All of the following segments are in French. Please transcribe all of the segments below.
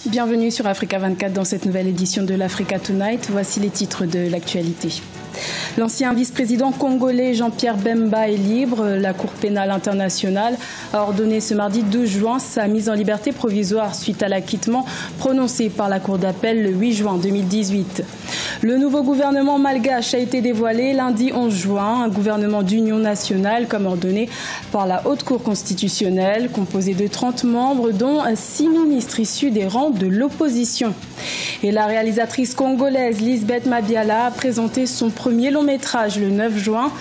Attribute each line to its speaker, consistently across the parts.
Speaker 1: Bienvenue sur Africa 24 dans cette nouvelle édition de l'Africa Tonight. Voici les titres de l'actualité. L'ancien vice-président congolais Jean-Pierre Bemba est libre. La Cour pénale internationale a ordonné ce mardi 12 juin sa mise en liberté provisoire suite à l'acquittement prononcé par la Cour d'appel le 8 juin 2018. Le nouveau gouvernement malgache a été dévoilé lundi 11 juin, un gouvernement d'union nationale comme ordonné par la Haute Cour constitutionnelle, composé de 30 membres dont 6 ministres issus des rangs de l'opposition. Et la réalisatrice congolaise Lisbeth Mabiala a présenté son premier long métrage le 9 juin,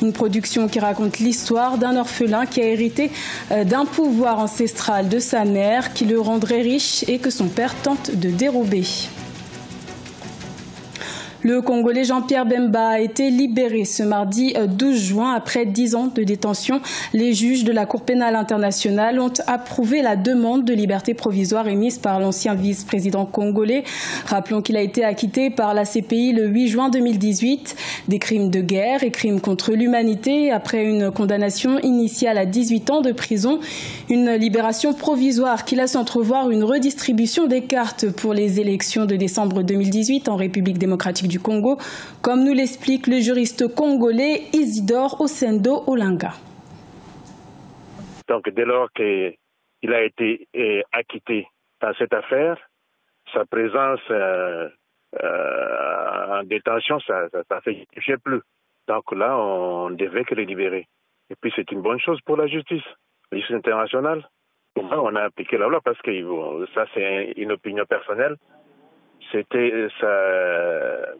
Speaker 1: une production qui raconte l'histoire d'un orphelin qui a hérité d'un pouvoir ancestral de sa mère qui le rendrait riche et que son père tente de dérober. Le Congolais Jean-Pierre Bemba a été libéré ce mardi 12 juin après 10 ans de détention. Les juges de la Cour pénale internationale ont approuvé la demande de liberté provisoire émise par l'ancien vice-président congolais. Rappelons qu'il a été acquitté par la CPI le 8 juin 2018 des crimes de guerre et crimes contre l'humanité après une condamnation initiale à 18 ans de prison. Une libération provisoire qui laisse entrevoir une redistribution des cartes pour les élections de décembre 2018 en République démocratique du Congo, comme nous l'explique le juriste congolais Isidore Osendo Olanga.
Speaker 2: Donc dès lors qu'il a été acquitté dans cette affaire, sa présence en détention, ça ne fait plus. Donc là, on devait que le libérer. Et puis c'est une bonne chose pour la justice internationale. Pour moi, on a appliqué la loi parce que ça c'est une opinion personnelle. Sa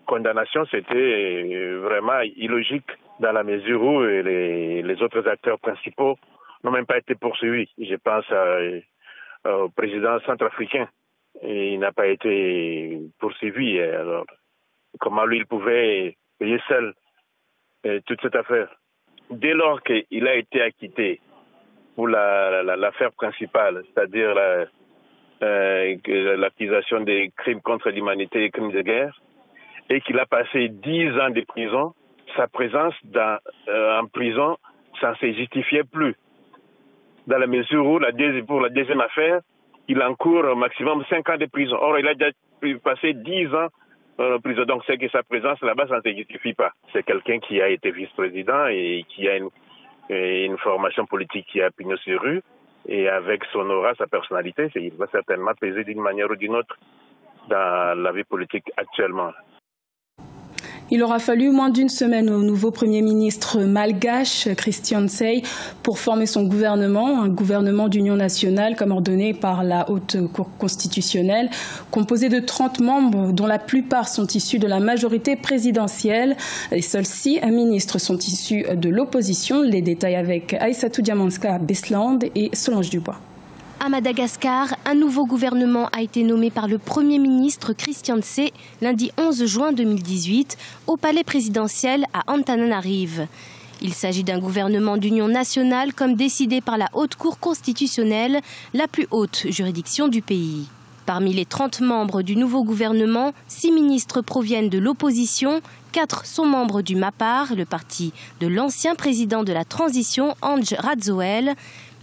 Speaker 2: condamnation, c'était vraiment illogique dans la mesure où les autres acteurs principaux n'ont même pas été poursuivis. Je pense au président centrafricain. Il n'a pas été poursuivi. Alors, comment lui, il pouvait payer seul toute cette affaire? Dès lors qu'il a été acquitté pour l'affaire principale, c'est-à-dire l'accusation des crimes contre l'humanité et crimes de guerre, et qu'il a passé 10 ans de prison, sa présence en prison, ça ne se justifiait plus. Dans la mesure où, pour la deuxième affaire, il encourt au maximum 5 ans de prison. Or, il a déjà passé 10 ans en prison. Donc, c'est que sa présence là-bas, ça ne se justifie pas. C'est quelqu'un qui a été vice-président et qui a une formation politique qui a pignon sur rue. Et avec son aura, sa personnalité, il va certainement peser d'une manière ou d'une autre dans la vie politique actuellement.
Speaker 1: Il aura fallu moins d'une semaine au nouveau Premier ministre malgache, Christian Tsay, pour former son gouvernement, un gouvernement d'union nationale comme ordonné par la Haute Cour constitutionnelle, composé de 30 membres dont la plupart sont issus de la majorité présidentielle. Les seuls 6 ministres sont issus de l'opposition. Les détails avec Aïssatou Diamanska Besland et Solange Dubois.
Speaker 3: À Madagascar, un nouveau gouvernement a été nommé par le Premier ministre Christian Tsay lundi 11 juin 2018 au palais présidentiel à Antananarive. Il s'agit d'un gouvernement d'union nationale comme décidé par la Haute Cour constitutionnelle, la plus haute juridiction du pays. Parmi les 30 membres du nouveau gouvernement, 6 ministres proviennent de l'opposition, 4 sont membres du MAPAR, le parti de l'ancien président de la transition, Ange Radzoel.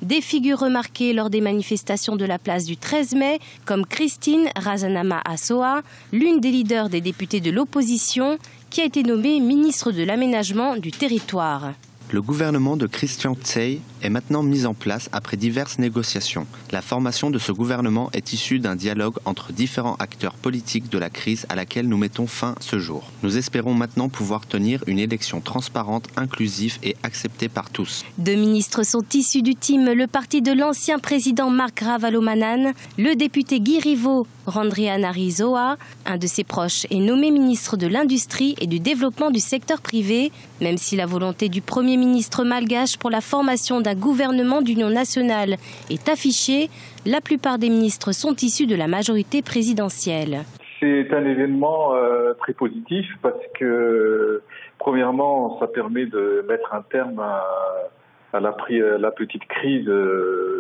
Speaker 3: Des figures remarquées lors des manifestations de la place du 13 mai, comme Christine Razanama Assoa, l'une des leaders des députés de l'opposition, qui a été nommée ministre de l'aménagement du territoire.
Speaker 4: Le gouvernement de Christian Tsay est maintenant mis en place après diverses négociations. La formation de ce gouvernement est issue d'un dialogue entre différents acteurs politiques de la crise à laquelle nous mettons fin ce jour. Nous espérons maintenant pouvoir tenir une élection transparente, inclusive et acceptée par tous.
Speaker 3: 2 ministres sont issus du team, le parti de l'ancien président Marc Ravalomanan, le député Guy Riveau Randrianarizoa. Un de ses proches est nommé ministre de l'Industrie et du Développement du secteur privé, même si la volonté du Premier ministre malgache pour la formation d'un gouvernement d'union nationale est affichée, la plupart des ministres sont issus de la majorité présidentielle.
Speaker 5: C'est un événement très positif parce que, premièrement, ça permet de mettre un terme à la petite crise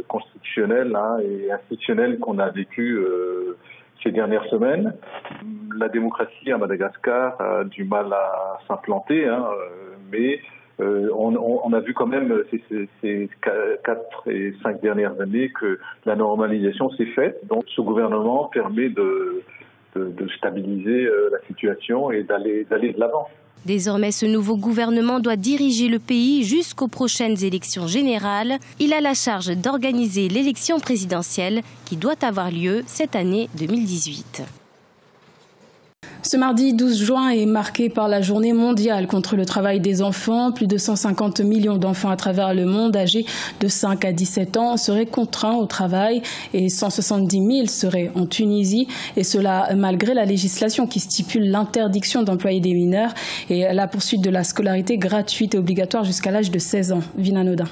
Speaker 5: constitutionnelle et institutionnelle qu'on a vécue ces dernières semaines. La démocratie à Madagascar a du mal à s'implanter, mais on a vu quand même ces 4 et 5 dernières années que la normalisation s'est faite. Donc ce gouvernement permet de stabiliser la situation et d'aller de l'avant.
Speaker 3: Désormais, ce nouveau gouvernement doit diriger le pays jusqu'aux prochaines élections générales. Il a la charge d'organiser l'élection présidentielle qui doit avoir lieu cette année 2018.
Speaker 1: Ce mardi 12 juin est marqué par la journée mondiale contre le travail des enfants. Plus de 150 millions d'enfants à travers le monde âgés de 5 à 17 ans seraient contraints au travail et 170 000 seraient en Tunisie. Et cela malgré la législation qui stipule l'interdiction d'employer des mineurs et la poursuite de la scolarité gratuite et obligatoire jusqu'à l'âge de 16 ans. Vina Nodin.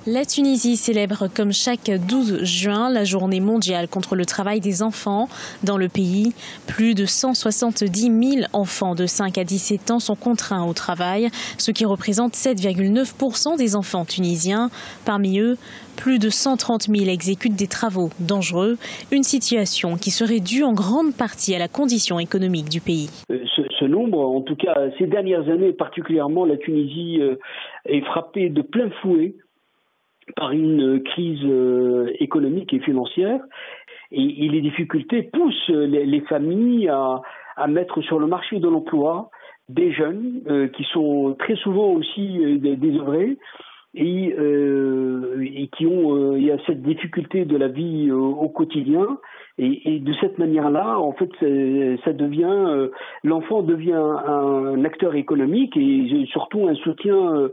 Speaker 6: La Tunisie célèbre comme chaque 12 juin la journée mondiale contre le travail des enfants. Dans le pays, plus de 170 000 enfants de 5 à 17 ans sont contraints au travail, ce qui représente 7,9% des enfants tunisiens. Parmi eux, plus de 130 000 exécutent des travaux dangereux, une situation qui serait due en grande partie à la condition économique du pays.
Speaker 7: Ce nombre, en tout cas ces dernières années particulièrement, la Tunisie est frappée de plein fouet par une crise économique et financière, et les difficultés poussent les familles à mettre sur le marché de l'emploi des jeunes qui sont très souvent aussi désœuvrés et qui ont il y a cette difficulté de la vie au quotidien, et de cette manière-là, en fait, ça devient l'enfant devient un acteur économique et surtout un soutien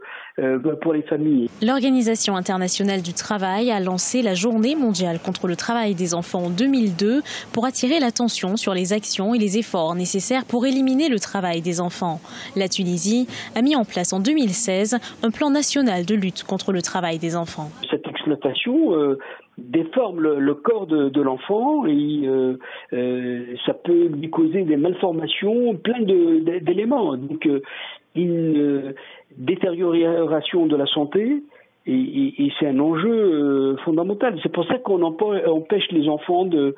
Speaker 7: pour les familles.
Speaker 6: L'Organisation internationale du travail a lancé la Journée mondiale contre le travail des enfants en 2002 pour attirer l'attention sur les actions et les efforts nécessaires pour éliminer le travail des enfants. La Tunisie a mis en place en 2016 un plan national de lutte contre le travail des enfants.
Speaker 7: Cette exploitation déforme le corps de l'enfant et ça peut lui causer des malformations, plein d'éléments. Donc une détérioration de la santé, et c'est un enjeu fondamental. C'est pour ça qu'on empêche les enfants de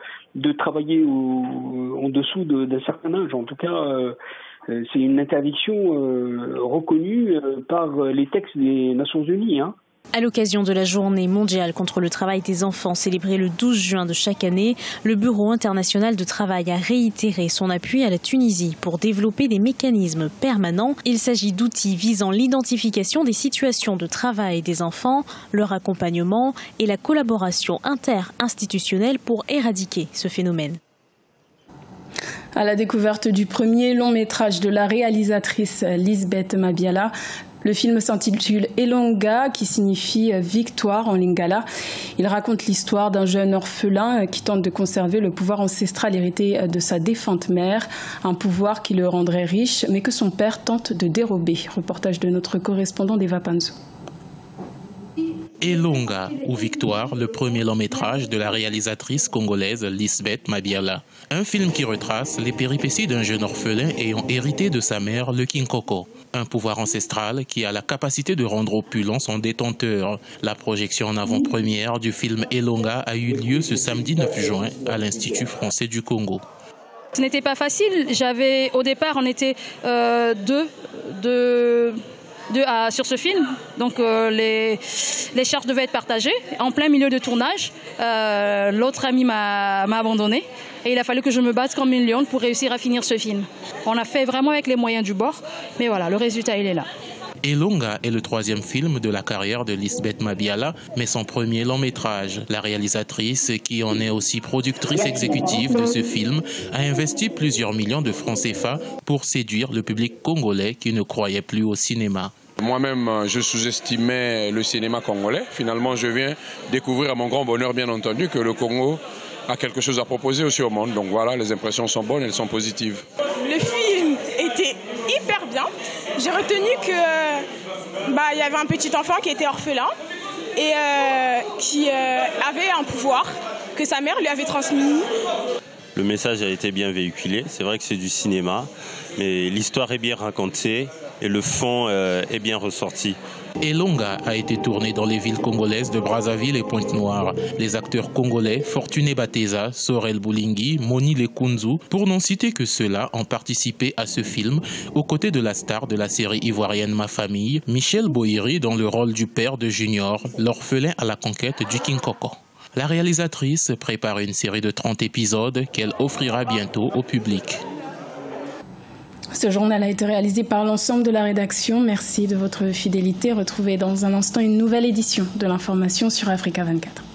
Speaker 7: travailler en dessous d'un certain âge. En tout cas, c'est une interdiction reconnue par les textes des Nations Unies.
Speaker 6: À l'occasion de la Journée mondiale contre le travail des enfants célébrée le 12 juin de chaque année, le Bureau international de travail a réitéré son appui à la Tunisie pour développer des mécanismes permanents. Il s'agit d'outils visant l'identification des situations de travail des enfants, leur accompagnement et la collaboration inter-institutionnelle pour éradiquer ce phénomène.
Speaker 1: À la découverte du premier long métrage de la réalisatrice Lisbeth Mabiala, le film s'intitule Elonga, qui signifie victoire en lingala. Il raconte l'histoire d'un jeune orphelin qui tente de conserver le pouvoir ancestral hérité de sa défunte mère, un pouvoir qui le rendrait riche, mais que son père tente de dérober. Reportage de notre correspondant d'Eva Panzo.
Speaker 8: Elonga, ou Victoire, le premier long-métrage de la réalisatrice congolaise Lisbeth Mabiala. Un film qui retrace les péripéties d'un jeune orphelin ayant hérité de sa mère, le Kinkoko. Un pouvoir ancestral qui a la capacité de rendre opulent son détenteur. La projection en avant-première du film Elonga a eu lieu ce samedi 9 juin à l'Institut français du Congo.
Speaker 9: Ce n'était pas facile. Au départ, on était sur ce film, donc les charges devaient être partagées. En plein milieu de tournage, l'autre ami m'a abandonné et il a fallu que je me batte comme une lionne pour réussir à finir ce film. On a fait vraiment avec les moyens du bord, mais voilà, le résultat il est là.
Speaker 8: Elonga est le troisième film de la carrière de Lisbeth Mabiala, mais son premier long métrage. La réalisatrice, qui en est aussi productrice exécutive de ce film, a investi plusieurs millions de francs CFA pour séduire le public congolais qui ne croyait plus au cinéma.
Speaker 10: Moi-même, je sous-estimais le cinéma congolais. Finalement, je viens découvrir à mon grand bonheur, bien entendu, que le Congo a quelque chose à proposer aussi au monde. Donc voilà, les impressions sont bonnes, elles sont positives.
Speaker 11: Le film était hyper bien. J'ai retenu que y avait un petit enfant qui était orphelin et qui avait un pouvoir que sa mère lui avait transmis.
Speaker 12: Le message a été bien véhiculé. C'est vrai que c'est du cinéma, mais l'histoire est bien racontée. et le fond est bien ressorti.
Speaker 8: Elonga a été tourné dans les villes congolaises de Brazzaville et Pointe-Noire. Les acteurs congolais Fortuné Bateza, Sorel Boulingi, Moni Lekunzu, pour n'en citer que ceux-là, ont participé à ce film aux côtés de la star de la série ivoirienne Ma Famille, Michel Bohiri, dans le rôle du père de Junior, l'orphelin à la conquête du King Koko. La réalisatrice prépare une série de 30 épisodes qu'elle offrira bientôt au public.
Speaker 1: Ce journal a été réalisé par l'ensemble de la rédaction. Merci de votre fidélité. Retrouvez dans un instant une nouvelle édition de l'information sur Africa 24.